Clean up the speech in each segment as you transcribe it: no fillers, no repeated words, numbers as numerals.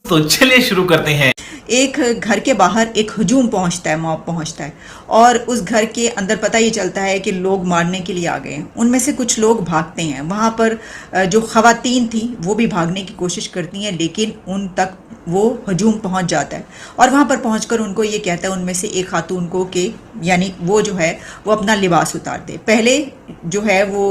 तो चलिए शुरू करते हैं। एक घर के बाहर एक हजूम पहुंचता है, मॉब पहुंचता है और उस घर के अंदर पता ही चलता है कि लोग मारने के लिए आ गए हैं। उनमें से कुछ लोग भागते हैं। वहां पर जो खवातीन थी वो भी भागने की कोशिश करती हैं, लेकिन उन तक वो हजूम पहुंच जाता है और वहां पर पहुंचकर उनको ये कहता है, उनमें से एक खातून को, कि यानी वो जो है वो अपना लिबास उतार दे। पहले जो है वो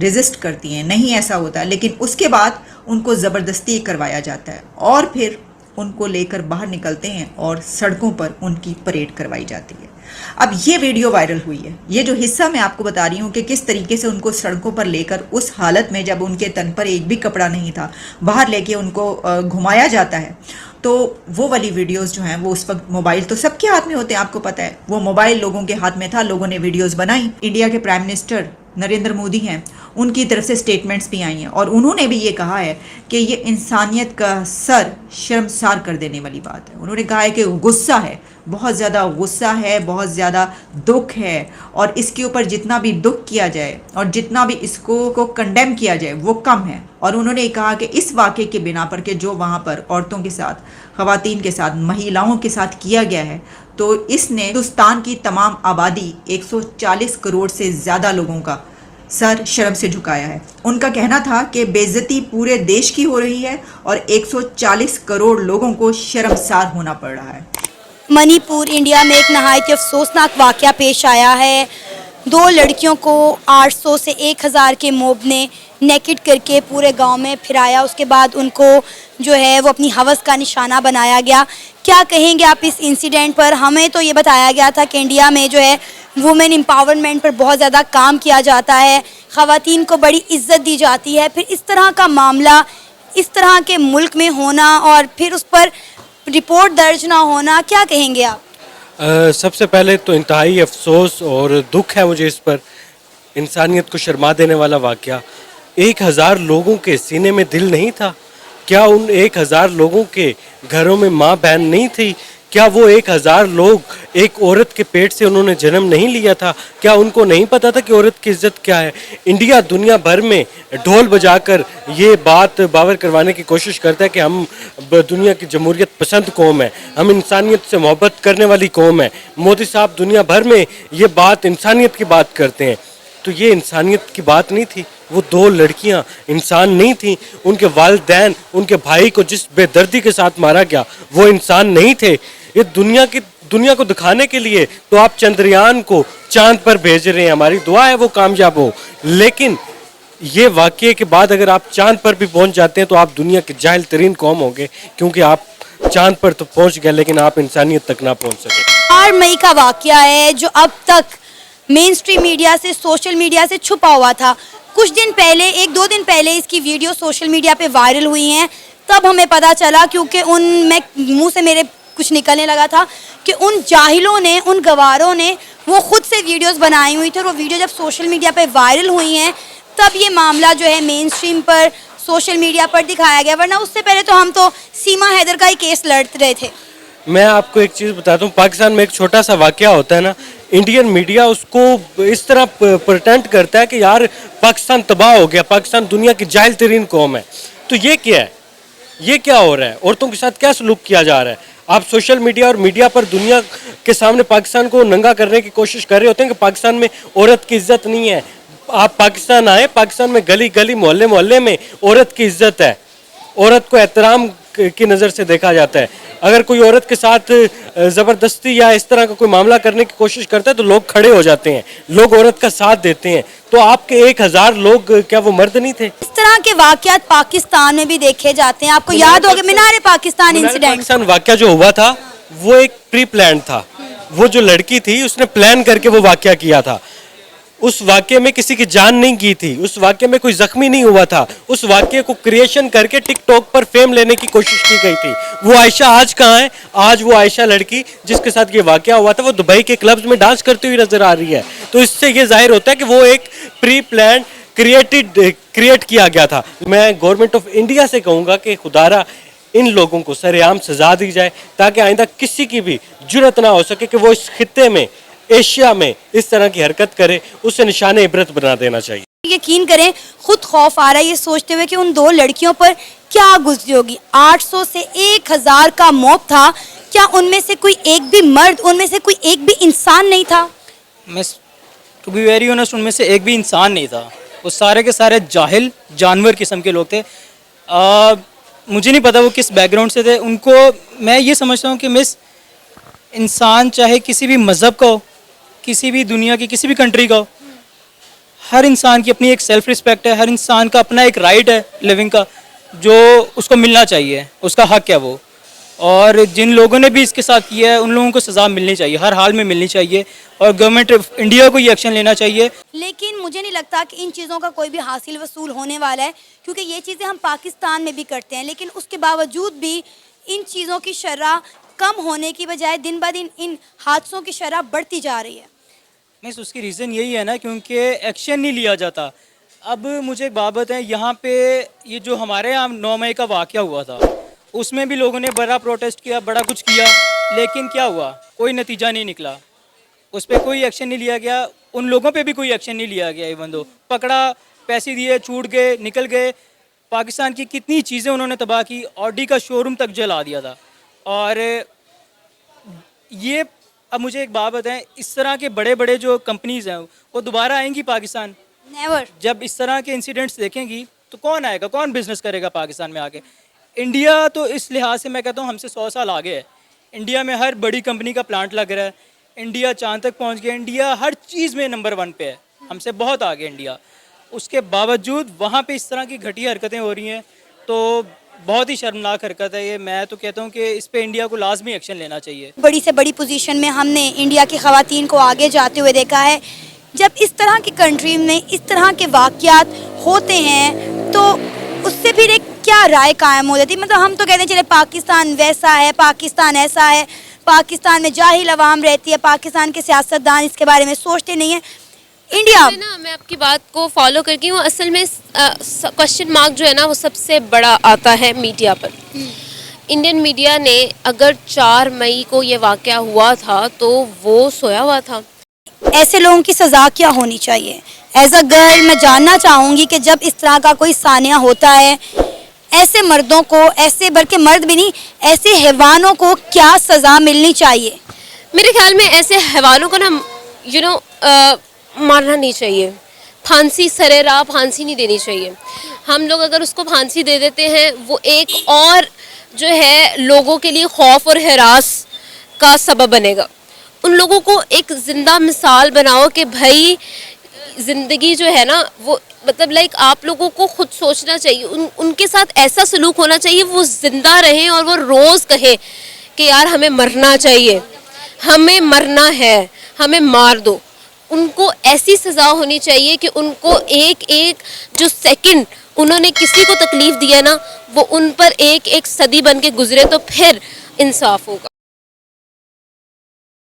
रेजिस्ट करती हैं, नहीं ऐसा होता, लेकिन उसके बाद उनको ज़बरदस्ती करवाया जाता है और फिर उनको लेकर बाहर निकलते हैं और सड़कों पर उनकी परेड करवाई जाती है। अब ये वीडियो वायरल हुई है। ये जो हिस्सा मैं आपको बता रही हूँ कि किस तरीके से उनको सड़कों पर लेकर, उस हालत में जब उनके तन पर एक भी कपड़ा नहीं था, बाहर लेके उनको घुमाया जाता है। तो वो वाली वीडियोस जो हैं वो उस वक्त, मोबाइल तो सबके हाथ में होते हैं, आपको पता है, वो मोबाइल लोगों के हाथ में था, लोगों ने वीडियोस बनाई। इंडिया के प्राइम मिनिस्टर नरेंद्र मोदी हैं, उनकी तरफ से स्टेटमेंट्स भी आई हैं और उन्होंने भी ये कहा है कि ये इंसानियत का सर शर्मसार कर देने वाली बात है। उन्होंने कहा है कि गुस्सा है, बहुत ज़्यादा गुस्सा है, बहुत ज़्यादा दुख है और इसके ऊपर जितना भी दुख किया जाए और जितना भी इसको कंडेम किया जाए वो कम है। और उन्होंने कहा कि इस वाक़े के बिना पर, कि जो वहाँ पर औरतों के साथ, ख़वातीन के साथ, महिलाओं के साथ किया गया है, तो इसने हिंदुस्तान की तमाम आबादी 140 करोड़ से ज़्यादा लोगों का सर शर्म से झुकाया है। उनका कहना था कि बेइज्जती पूरे देश की हो रही है और 140 करोड़ लोगों को शर्मसार होना पड़ रहा है। मणिपुर, इंडिया में एक नहायत अफसोसनाक वाक़या पेश आया है। 2 लड़कियों को 800 से 1000 के मोब ने नेकेड करके पूरे गांव में फिराया। उसके बाद उनको जो है वो अपनी हवस का निशाना बनाया गया। क्या कहेंगे आप इस इंसिडेंट पर? हमें तो ये बताया गया था कि इंडिया में जो है वुमेन एम्पावरमेंट पर बहुत ज़्यादा काम किया जाता है, ख़वातीन को बड़ी इज्जत दी जाती है। फिर इस तरह का मामला इस तरह के मुल्क में होना और फिर उस पर रिपोर्ट दर्ज ना होना, क्या कहेंगे आप? सबसे पहले तो इंतहाई अफसोस और दुख है मुझे इस पर। इंसानियत को शर्मा देने वाला वाक़या। 1000 लोगों के सीने में दिल नहीं था? क्या उन 1000 लोगों के घरों में माँ बहन नहीं थी? क्या वो 1000 लोग एक औरत के पेट से उन्होंने जन्म नहीं लिया था? क्या उनको नहीं पता था कि औरत की इज्जत क्या है? इंडिया दुनिया भर में ढोल बजाकर ये बात बावर करवाने की कोशिश करता है कि हम दुनिया की जमहूरियत पसंद कौम है, हम इंसानियत से मोहब्बत करने वाली कौम है। मोदी साहब दुनिया भर में ये बात, इंसानियत की बात करते हैं, तो ये इंसानियत की बात नहीं थी। वो 2 लड़कियां इंसान नहीं थी। उनके वालिदैन, उनके भाई को जिस बेदर्दी के साथ मारा गया, वो इंसान नहीं थे। ये दुनिया को दिखाने के लिए तो आप चंद्रयान को चांद पर भेज रहे हैं, हमारी दुआ है वो कामयाब हो, लेकिन ये वाक़ये के बाद अगर आप चांद पर भी पहुंच जाते हैं तो आप दुनिया के जाहिल तरीन कौम होंगे, क्योंकि आप चांद पर तो पहुंच गए लेकिन आप इंसानियत तक ना पहुंच सके। 4 मई का वाक़या है जो अब तक मेन स्ट्रीम मीडिया से, सोशल मीडिया से छुपा हुआ था। कुछ दिन पहले, 1-2 दिन पहले इसकी वीडियो सोशल मीडिया पे वायरल हुई हैं। तब हमें पता चला, क्योंकि मैं मुंह से मेरे कुछ निकलने लगा था कि उन जाहिलों ने, उन गवारों ने वो खुद से वीडियोस बनाई हुई थी और वो वीडियो जब सोशल मीडिया पे वायरल हुई हैं तब ये मामला जो है मेन स्ट्रीम पर, सोशल मीडिया पर दिखाया गया। वरना उससे पहले तो हम तो सीमा हैदर का ही केस लड़ रहे थे। मैं आपको एक चीज़ बताता हूँ, पाकिस्तान में एक छोटा सा वाक़या होता है ना, इंडियन मीडिया उसको इस तरह प्रिटेंड करता है कि यार पाकिस्तान तबाह हो गया, पाकिस्तान दुनिया की जाहिल तरीन कौम है। तो ये क्या है? ये क्या हो रहा है? औरतों के साथ क्या सलूक किया जा रहा है? आप सोशल मीडिया और मीडिया पर दुनिया के सामने पाकिस्तान को नंगा करने की कोशिश कर रहे होते हैं कि पाकिस्तान में औरत की इज्जत नहीं है। आप पाकिस्तान आए, पाकिस्तान में गली गली, मोहल्ले मोहल्ले में औरत की इज्जत है, औरत को एहतराम की नज़र से देखा जाता है। अगर कोई औरत के साथ ज़बरदस्ती या इस तरह का कोई मामला करने की कोशिश करता है तो लोग खड़े हो जाते हैं, लोग औरत का साथ देते हैं। तो आपके 1000 लोग क्या वो मर्द नहीं थे? इस तरह के वाक़यात पाकिस्तान में भी देखे जाते हैं। आपको याद होगा मीनार पाकिस्तान इंसिडेंट। पाकिस्तान वाक़या जो हुआ था वो एक प्री प्लान था। वो जो लड़की थी उसने प्लान करके वो वाक़या किया था। उस वाक़ये में किसी की जान नहीं गई थी, उस वाक़ये में कोई जख्मी नहीं हुआ था। उस वाक़ये को क्रिएशन करके टिकटॉक पर फेम लेने की कोशिश की गई थी। वो आयशा आज कहाँ है? आज वो आयशा लड़की जिसके साथ ये वाक़या हुआ था वो दुबई के क्लब्स में डांस करती हुई नजर आ रही है। तो इससे ये जाहिर होता है कि वो एक प्री प्लान क्रिएट किया गया था। मैं गवर्नमेंट ऑफ इंडिया से कहूँगा कि खुदारा इन लोगों को सरेआम सजा दी जाए ताकि आइंदा किसी की भी जुर्रत ना हो सके कि वो इस खित्ते में, एशिया में इस तरह की हरकत करे। उसे निशाने इबरत बना देना चाहिए। यकीन करें, खुद खौफ आ रहा है ये सोचते हुए कि उन 2 लड़कियों पर क्या गुजरी होगी। 800 से 1000 का मॉब था, क्या उनमें से कोई एक भी मर्द, उनमें से कोई एक भी इंसान नहीं था? मैं टू बी वेरी ऑनेस्ट उनमें से एक भी इंसान नहीं था। वो सारे के सारे जाहिल जानवर किस्म के लोग थे। मुझे नहीं पता वो किस बैकग्राउंड से थे। उनको मैं ये समझता हूँ कि मिस इंसान चाहे किसी भी मज़हब का हो, किसी भी दुनिया की किसी भी कंट्री का हो, हर इंसान की अपनी एक सेल्फ रिस्पेक्ट है, हर इंसान का अपना एक राइट है लिविंग का, जो उसको मिलना चाहिए, उसका हक है वो। और जिन लोगों ने भी इसके साथ किया है उन लोगों को सज़ा मिलनी चाहिए, हर हाल में मिलनी चाहिए, और गवर्नमेंट ऑफ इंडिया को ये एक्शन लेना चाहिए। लेकिन मुझे नहीं लगता कि इन चीज़ों का कोई भी हासिल वसूल होने वाला है, क्योंकि ये चीज़ें हम पाकिस्तान में भी करते हैं, लेकिन उसके बावजूद भी इन चीज़ों की शरह कम होने की बजाय दिन ब दिन इन हादसों की शरह बढ़ती जा रही है। मिस उसकी रीज़न यही है ना, क्योंकि एक्शन नहीं लिया जाता। अब मुझे एक बात बताएं, यहाँ पे ये जो हमारे यहाँ 9 मई का वाक़या हुआ था, उसमें भी लोगों ने बड़ा प्रोटेस्ट किया, बड़ा कुछ किया, लेकिन क्या हुआ? कोई नतीजा नहीं निकला, उस पर कोई एक्शन नहीं लिया गया, उन लोगों पे भी कोई एक्शन नहीं लिया गया। इवन दो पकड़ा, पैसे दिए, छूट गए, निकल गए। पाकिस्तान की कितनी चीज़ें उन्होंने तबाह की, ऑडी का शोरूम तक जला दिया था। और ये अब मुझे एक बात बताएं, इस तरह के बड़े बड़े जो कंपनीज़ हैं वो दोबारा आएंगी पाकिस्तान? नेवर। जब इस तरह के इंसिडेंट्स देखेंगी तो कौन आएगा, कौन बिजनेस करेगा पाकिस्तान में आके? इंडिया तो इस लिहाज से मैं कहता हूँ हमसे 100 साल आगे है। इंडिया में हर बड़ी कंपनी का प्लांट लग रहा है, इंडिया चांद तक पहुँच गया, इंडिया हर चीज़ में नंबर 1 पे है, हमसे बहुत आगे इंडिया। उसके बावजूद वहाँ पे इस तरह की घटिया हरकतें हो रही हैं, तो बहुत ही शर्मनाक हरकत है ये। मैं तो कहता हूँ कि इस पे इंडिया को लाजमी एक्शन लेना चाहिए। बड़ी से बड़ी पोजीशन में हमने इंडिया की ख़वातीन को आगे जाते हुए देखा है। जब इस तरह की कंट्री में इस तरह के वाक़यात होते हैं तो उससे फिर एक क्या राय कायम हो जाती है? मतलब हम तो कहते हैं चले पाकिस्तान वैसा है, पाकिस्तान ऐसा है, पाकिस्तान में जाहिल अवाम रहती है, पाकिस्तान के सियासतदान इसके बारे में सोचते नहीं हैं। इंडिया ना, मैं आपकी बात को फॉलो करके हूँ। असल में क्वेश्चन मार्क जो है ना वो सबसे बड़ा आता है मीडिया पर। इंडियन मीडिया ने अगर 4 मई को ये वाक़या हुआ था तो वो सोया हुआ था। ऐसे लोगों की सज़ा क्या होनी चाहिए? एज अ गर्ल मैं जानना चाहूँगी कि जब इस तरह का कोई सानिया होता है, ऐसे मर्दों को, ऐसे बल्कि मर्द भी नहीं, ऐसे हैवानों को क्या सज़ा मिलनी चाहिए? मेरे ख्याल में ऐसे हैवानों को ना मारना नहीं चाहिए, फांसी सरेराह फांसी नहीं देनी चाहिए। हम लोग अगर उसको फांसी दे देते हैं वो एक और जो है लोगों के लिए खौफ और हरास का सबब बनेगा। उन लोगों को एक ज़िंदा मिसाल बनाओ कि भाई ज़िंदगी जो है ना वो मतलब लाइक आप लोगों को खुद सोचना चाहिए, उनके साथ ऐसा सलूक होना चाहिए वो ज़िंदा रहें और वो रोज़ कहें कि यार हमें मरना चाहिए, हमें मरना है, हमें मार दो। उनको ऐसी सज़ा होनी चाहिए कि उनको एक एक जो सेकंड उन्होंने किसी को तकलीफ़ दिया ना वो उन पर एक एक सदी बन के गुजरे, तो फिर इंसाफ होगा।